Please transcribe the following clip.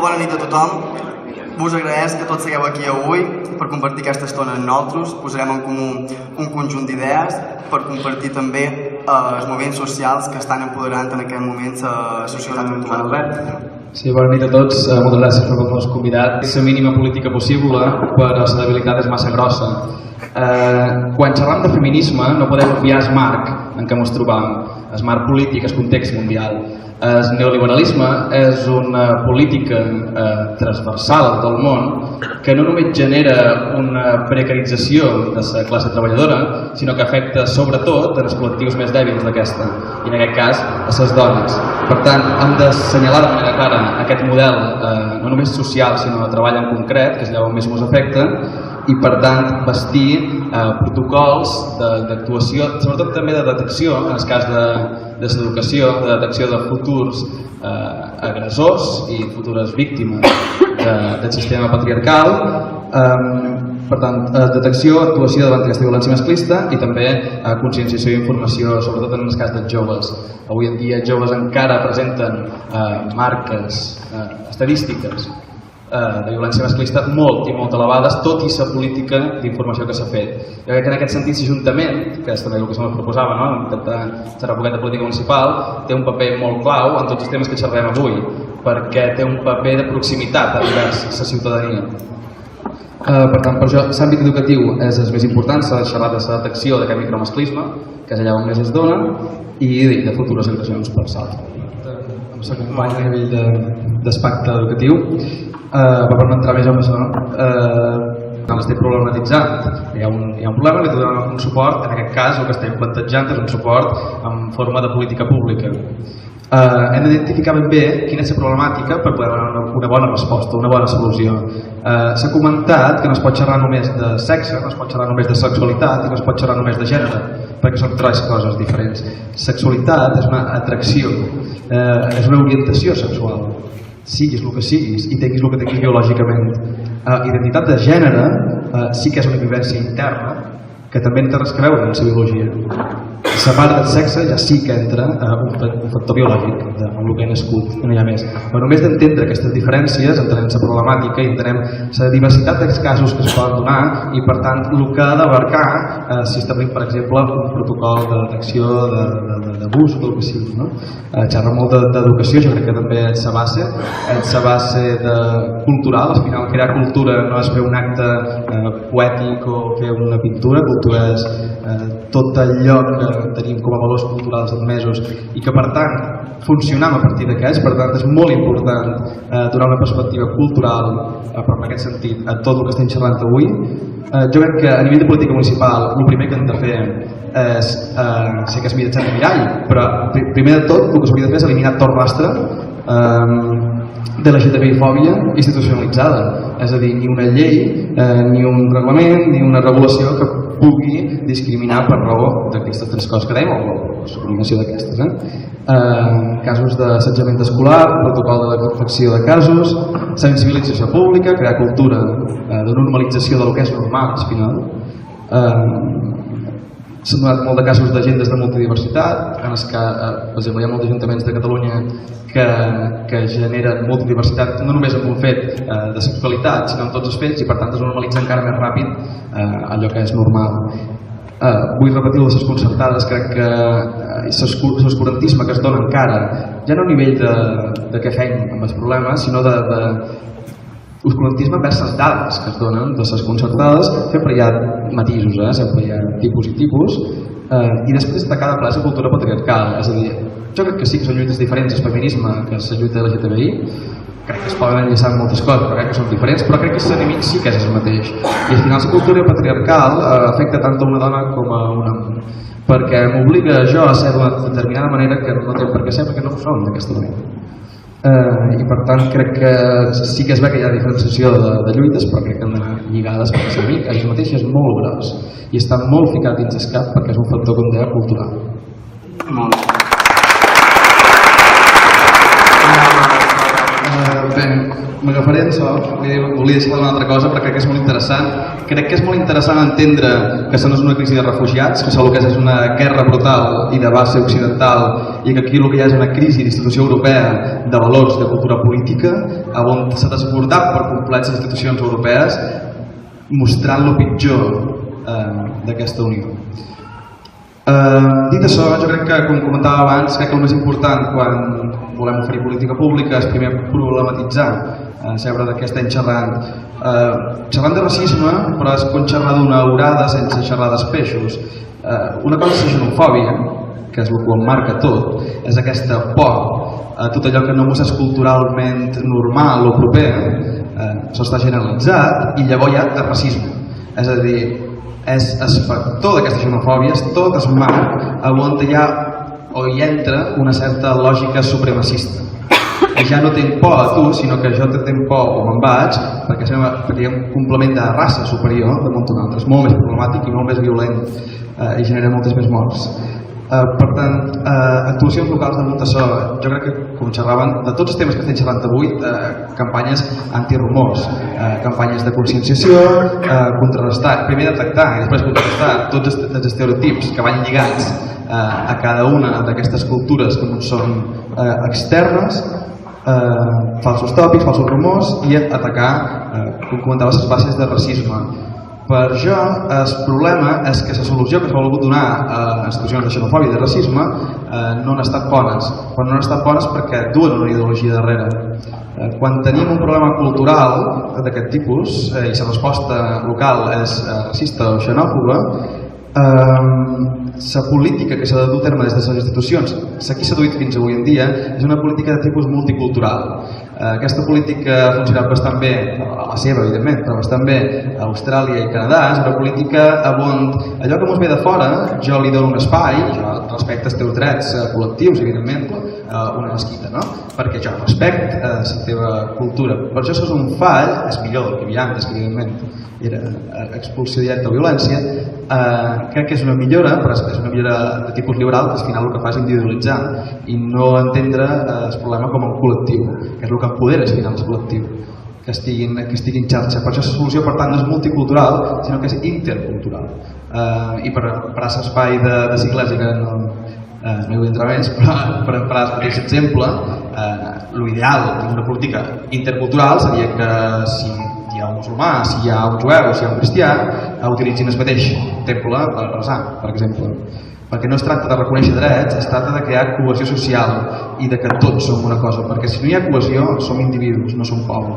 Molt bona nit a tothom. Vos agraeix que tots sigueu aquí avui per compartir aquesta estona amb nosaltres. Posarem en comú un conjunt d'idees per compartir també els moviments socials que estan empoderant en aquest moment la societat actual. Sí, bona nit a tots. Moltes gràcies per haver-nos convidat. La mínima política possible, però la debilitat és massa grossa. Quan xerram de feminisme no podem obviar el marc en què ens trobam, el marc polític, el context mundial. El neoliberalisme és una política transversal a tot el món que no només genera una precarització de la classe treballadora, sinó que afecta sobretot els col·lectius més dèbils d'aquesta, i en aquest cas a les dones. Per tant, hem d'assenyalar de manera clara aquest model no només social sinó de treball en concret, que és allà on més ens afecta, i per tant bastir protocols d'actuació, sobretot també de detecció, en el cas de l'educació, de detecció de futurs agressors i futures víctimes del sistema patriarcal. Per tant, detecció, actuació davant d'aquesta violència masclista i també conscienciació i informació, sobretot en el cas dels joves. Avui en dia els joves encara presenten marques estadístiques de violència masclista molt i molt elevades, tot i la política d'informació que s'ha fet. Jo crec que en aquest sentit l'Ajuntament, que és també el que se proposava, intentar xerrar un poquet de política municipal, té un paper molt clau en tots els temes que xerrem avui, perquè té un paper de proximitat envers la ciutadania. Per tant, per això l'àmbit educatiu és el més important, s'ha de xerrar de la detecció d'aquest micromasclisme, que és allà on més es dona, i de futures agressions per salt. Amb la companya a nivell d'aspecte educatiu, per no entrar més en això, l'estem problematitzant. Hi ha un problema, li donem un suport, en aquest cas el que estem plantejant és un suport en forma de política pública. Hem d'identificar ben bé quina és la problemàtica per poder donar una bona resposta, una bona solució. S'ha comentat que no es pot xerrar només de sexe, no es pot xerrar només de sexualitat i no es pot xerrar només de gènere, perquè són tres coses diferents. Sexualitat és una atracció, és una orientació sexual, siguis el que siguis i tinguis el que tinguis biològicament. Identitat de gènere sí que és una vivència interna que també té res a veure amb la biologia. La part del sexe ja sí que entra un factor biològic amb el que he nascut, no hi ha més. Però només d'entendre aquestes diferències entenem la problemàtica i entenem la diversitat dels casos que es poden donar i per tant el que ha d'abarcar si establim per exemple un protocol de detecció d'abús o del que sigui. Xerra molt d'educació, jo crec que també és la base cultural. Al final crear cultura no és fer un acte poètic o fer una pintura, cultura és tot allò que tenim com a valors culturals admesos i que per tant funcionam a partir d'aquests. Per tant és molt important donar una perspectiva cultural, però en aquest sentit a tot el que estem xerrant avui. Jo crec que a nivell de política municipal el primer que hem de fer és sé que és mitjançant de mirall, però primer de tot el que s'hauria de fer és eliminar tot rastre de LGTBI-fòbia institucionalitzada, és a dir, ni una llei, ni un reglament, ni una regulació que pugui discriminar per raó d'aquestes tres coses que dèiem o la combinació d'aquestes. Casos d'assetjament escolar, protocol de detecció de casos, sensibilització pública, crear cultura de normalització del que és normal al final. S'han donat molt de casos d'agendes de multidiversitat, en els que, per exemple, hi ha molts ajuntaments de Catalunya que generen multidiversitat no només amb un fet de sexualitat, sinó en tots els fets, i per tant es normalitza encara més ràpid allò que és normal. Vull repetir les concertades, crec que l'oscurantisme que es dona encara, ja no a nivell de què fem amb els problemes, sinó oscurantisme envers les dades que es donen de les concertades. Sempre hi ha matisos, sempre hi ha tipus i tipus, i després de cada ple és la cultura patriarcal. És a dir, jo crec que sí que són lluites diferents, el feminisme que és la lluita de LGTBI, crec que es poden enllaçar amb moltes coses, però crec que són diferents, però crec que l'enemic sí que és el mateix. I al final la cultura patriarcal afecta tant a una dona com a un home, perquè m'obliga jo a ser d'una determinada manera que no té per què ser, perquè no ho som d'aquesta manera. I per tant crec que sí que es ve que hi ha diferenciació de lluites, però crec que han d'anar lligades perquè l'enemic a ells mateix és molt gros i està molt ficat dins el cap perquè és un factor, com deia, cultural. Bé, m'agafaré d'això, volia deixar una altra cosa perquè crec que és molt interessant. Crec que és molt interessant entendre que això no és una crisi de refugiats, que això el que és una guerra brutal i de base occidental, i que aquí el que hi ha és una crisi d'institució europea de valors de cultura política, on s'ha desbordat per complet les institucions europees, mostrant el pitjor d'aquesta unió. Dit això, jo crec que, com comentava abans, crec que el més important quan volem oferir política pública és primer problematitzar, saber de què estem xerrant. Xerrant de racisme, però és com xerrar d'una orada sense xerrar d'espeixos. Una cosa és la xenofòbia, que és el que ho emmarca tot, és aquesta por a tot allò que no és culturalment normal o proper, això està generalitzat, i llavors hi ha el racisme. És a dir, és el factor d'aquesta xenofòbia, és tot el marc on hi ha o hi entra una certa lògica supremacista. I ja no tinc por a tu, sinó que jo tinc por o me'n vaig, perquè hi ha un complement de raça superior damunt un altre. És molt més problemàtic i molt més violent i genera moltes més morts. Per tant, actuacions locals damunt això, jo crec que, com xerraven, de tots els temes que estem xerrant avui, campanyes antirumors, campanyes de conscienciació, contrarrestar, primer detectar i després contrarrestar tots els estereotips que van lligats a cada una d'aquestes cultures que són externes, falsos tòpics, falsos rumors, i atacar, com comentava, les bases de racisme. Per jo, el problema és que la solució que s'ha volgut donar a situacions de xenofòbia i de racisme no han estat bones. Però no han estat bones perquè duen una ideologia darrere. Quan tenim un problema cultural d'aquest tipus i la resposta local és racista o xenòfoba, la política que s'ha de dur a terme des de les institucions, la que s'ha duit fins avui en dia, és una política de tipus multicultural. Aquesta política ha funcionat bastant bé, la seva evidentment, però bastant bé a Austràlia i Canadà. És una política on allò que ens ve de fora jo li dono un espai, jo respecte els teus drets col·lectius, evidentment, una mesquita, no? Perquè jo respecte la teva cultura. Per això, si és un fall, és millor del que hi havia antes, que evidentment era expulsió directa o violència. Crec que és una millora, però és una millora de tipus liberal, que al final el que fa és individualitzar i no entendre el problema com un col·lectiu, que és el que empodera al final el col·lectiu, que estigui en xarxa. Per això la solució, per tant, no és multicultural, sinó que és intercultural. I per emprar l'espai de Iglesias, que no hi vull entrar més, però per emprar aquest exemple, l'ideal d'una política intercultural seria que si hi ha un musulmà, si hi ha un jueu, si hi ha un cristià, utilitzin el mateix temple per resar, per exemple. Perquè no es tracta de reconèixer drets, es tracta de crear cohesió social i de que tots som una cosa, perquè si no hi ha cohesió som individus, no som poble.